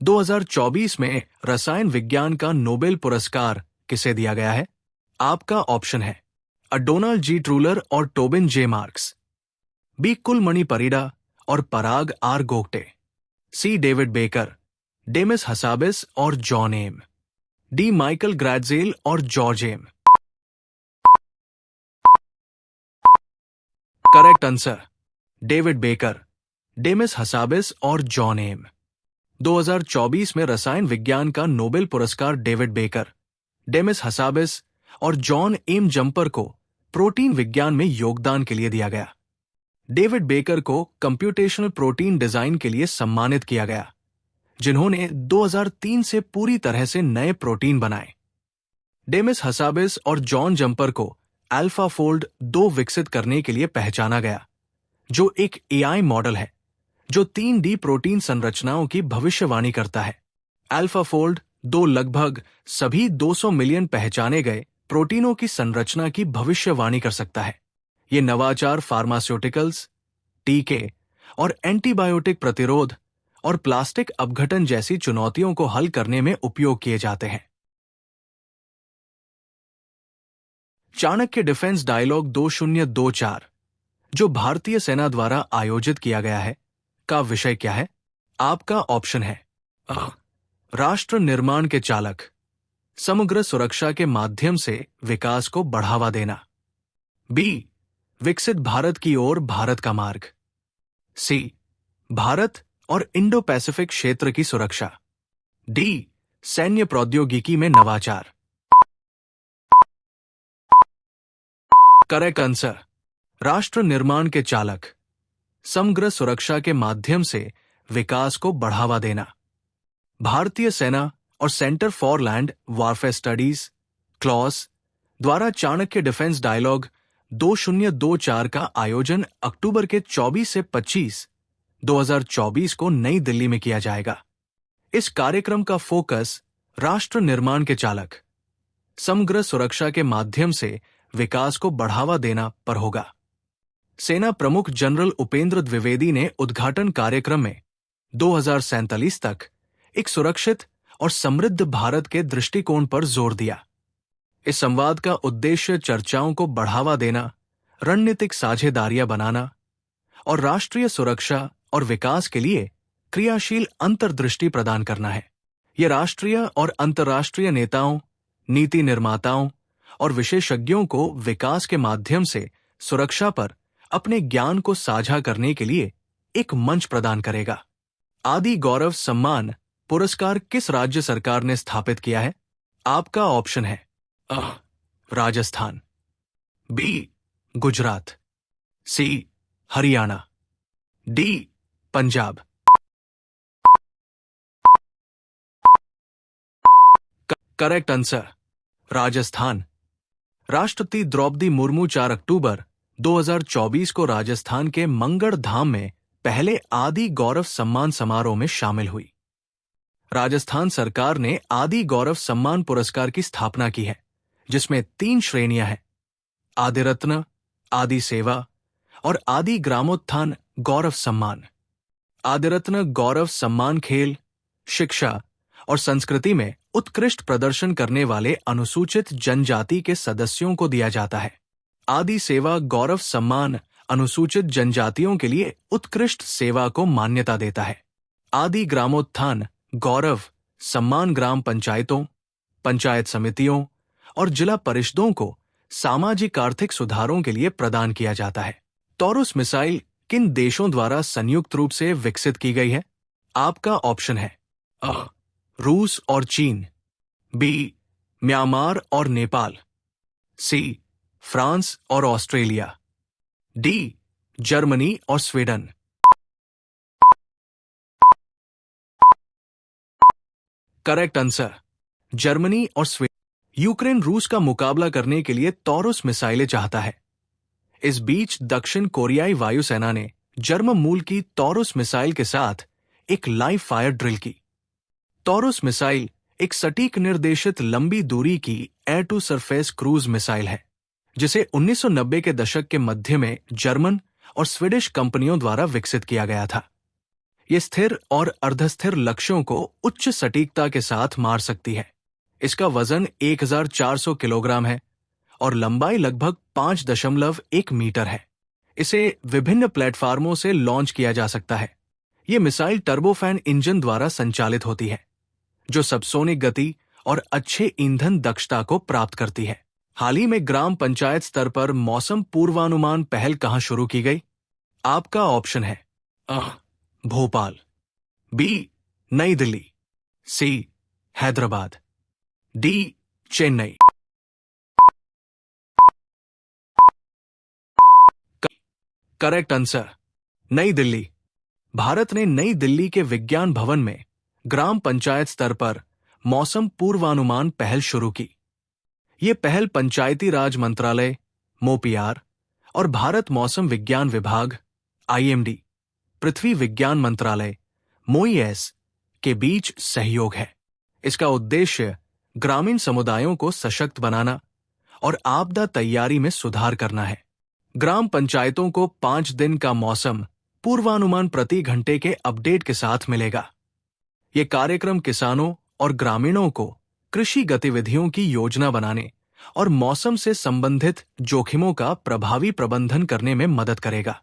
2024 में रसायन विज्ञान का नोबेल पुरस्कार किसे दिया गया है? आपका ऑप्शन है डोनाल्ड जी ट्रूलर और Tobin J Marks, B Kulamani Parida और Parag R Gogte, C David Baker, Demis Hassabis और John M, D Michael Gratzel और George M. Correct answer David Baker, Demis Hassabis और जॉन एम। 2024 में रसायन विज्ञान का नोबेल पुरस्कार डेविड बेकर, डेमिस हसाबिस और जॉन एम जम्पर को प्रोटीन विज्ञान में योगदान के लिए दिया गया। डेविड बेकर को कंप्यूटेशनल प्रोटीन डिजाइन के लिए सम्मानित किया गया, जिन्होंने 2003 से पूरी तरह से नए प्रोटीन बनाए। डेमिस हसाबिस और जॉन जम्पर को अल्फाफोल्ड 2 विकसित करने के लिए पहचाना गया, जो एक एआई मॉडल है जो 3D प्रोटीन संरचनाओं की भविष्यवाणी करता है। अल्फाफोल्ड 2 लगभग सभी 200 मिलियन पहचाने गए प्रोटीनों की संरचना की भविष्यवाणी कर सकता है। ये नवाचार फार्मास्यूटिकल्स, टीके और एंटीबायोटिक प्रतिरोध और प्लास्टिक अपघटन जैसी चुनौतियों को हल करने में उपयोग किए जाते हैं। चाणक्य डिफेंस डायलॉग 2024, जो भारतीय सेना द्वारा आयोजित किया गया है, का विषय क्या है? आपका ऑप्शन है राष्ट्र निर्माण के चालक, समग्र सुरक्षा के माध्यम से विकास को बढ़ावा देना, बी विकसित भारत की ओर भारत का मार्ग, सी भारत और इंडो पैसिफिक क्षेत्र की सुरक्षा, डी सैन्य प्रौद्योगिकी में नवाचार। करेक्ट आंसर राष्ट्र निर्माण के चालक, समग्र सुरक्षा के माध्यम से विकास को बढ़ावा देना। भारतीय सेना और center for land warfare studies क्लॉस द्वारा चाणक्य डिफेंस डायलॉग 2024 का आयोजन अक्टूबर के 24 से 25, 2024 को नई दिल्ली में किया जाएगा। इस कार्यक्रम का फोकस राष्ट्र निर्माण के चालक, समग्र सुरक्षा के माध्यम से विकास को बढ़ावा देना पर होगा। सेना प्रमुख जनरल उपेंद्र द्विवेदी ने उद्घाटन कार्यक्रम में 2047 तक एक सुरक्षित और समृद्ध भारत के दृष्टिकोण पर जोर दिया। इस संवाद का उद्देश्य चर्चाओं को बढ़ावा देना, रणनीतिक साझेदारियां बनाना और राष्ट्रीय सुरक्षा और विकास के लिए क्रियाशील अंतर्दृष्टि प्रदान करना है। यह राष्ट्रीय और अंतर्राष्ट्रीय नेताओं, नीति निर्माताओं और विशेषज्ञों को विकास के माध्यम से सुरक्षा पर अपने ज्ञान को साझा करने के लिए एक मंच प्रदान करेगा। आदि गौरव सम्मान पुरस्कार किस राज्य सरकार ने स्थापित किया है? आपका ऑप्शन है Rajasthan, B Gujarat, C Haryana, D Punjab. Correct answer Rajasthan. राष्ट्रपति द्रौपदी मुर्मू 4 अक्टूबर 2024 को राजस्थान के मंगल धाम में पहले आदि गौरव सम्मान समारोह में शामिल हुई। राजस्थान सरकार ने आदि गौरव सम्मान पुरस्कार की स्थापना की है, जिसमें 3 श्रेणियां हैं: आदि रत्न, आदि सेवा और आदि ग्रामोत्थान गौरव सम्मान। आदि रत्न गौरव सम्मान खेल, शिक्षा और संस्कृति में उत्कृष्ट प्रदर्शन करने वाले अनुसूचित जनजाति के सदस्यों को दिया जाता है। आदि सेवा गौरव सम्मान अनुसूचित जनजातियों के लिए उत्कृष्ट सेवा को मान्यता देता है। आदि ग्रामोत्थान गौरव सम्मान ग्राम पंचायतों, पंचायत समितियों और जिला परिषदों को सामाजिक आर्थिक सुधारों के लिए प्रदान किया जाता है। टॉरस मिसाइल किन देशों द्वारा संयुक्त रूप से विकसित की गई है? आपका ऑप्शन है रूस और चीन, बी म्यांमार और नेपाल, सी फ्रांस और ऑस्ट्रेलिया, डी जर्मनी और स्वीडन। करेक्ट आंसर जर्मनी और स्वीडन। यूक्रेन रूस का मुकाबला करने के लिए टॉरस मिसाइलें चाहता है। इस बीच दक्षिण कोरियाई वायुसेना ने जर्मन मूल की टॉरस मिसाइल के साथ एक लाइव फायर ड्रिल की। टॉरस मिसाइल एक सटीक निर्देशित लंबी दूरी की air to surface cruise missile है, जिसे 1990 के दशक के मध्य में जर्मन और स्वीडिश कंपनियों द्वारा विकसित किया गया था। ये स्थिर और अर्धस्थिर लक्ष्यों को उच्च सटीकता के साथ मार सकती है। इसका वजन 1400 किलोग्राम है और लंबाई लगभग 5.1 मीटर है। इसे विभिन्न प्लेटफार्मों से लॉन्च किया जा सकता है। ये मिसाइल टर्बोफैन इंजन द्वारा संचालित होती है, जो सबसोनिक गति और अच्छे ईंधन दक्षता को प्राप्त करती है। हाल ही में ग्राम पंचायत स्तर पर मौसम पूर्वानुमान पहल कहां शुरू की गई? आपका ऑप्शन है अ Bhopal, B Nai Delhi, C Hyderabad, D Chennai. Correct answer Nai Delhi. Bharat ने नई दिल्ली के विज्ञान भवन में ग्राम पंचायत स्तर पर मौसम पूर्वानुमान पहल शुरू की। ये पहल पंचायती राज मंत्रालय, मोपीआर और भारत मौसम विज्ञान विभाग, आईएमडी, पृथ्वी विज्ञान मंत्रालय, मोईएस के बीच सहयोग है। इसका उद्देश्य ग्रामीण समुदायों को सशक्त बनाना और आपदा तैयारी में सुधार करना है। ग्राम पंचायतों को 5 दिन का मौसम पूर्वानुमान प्रति घंटे के अपडेट के साथ मिलेगा। ये कार्यक्रम किसानों और ग्रामीणों को कृषि गतिविधियों की योजना बनाने और मौसम से संबंधित जोखिमों का प्रभावी प्रबंधन करने में मदद करेगा।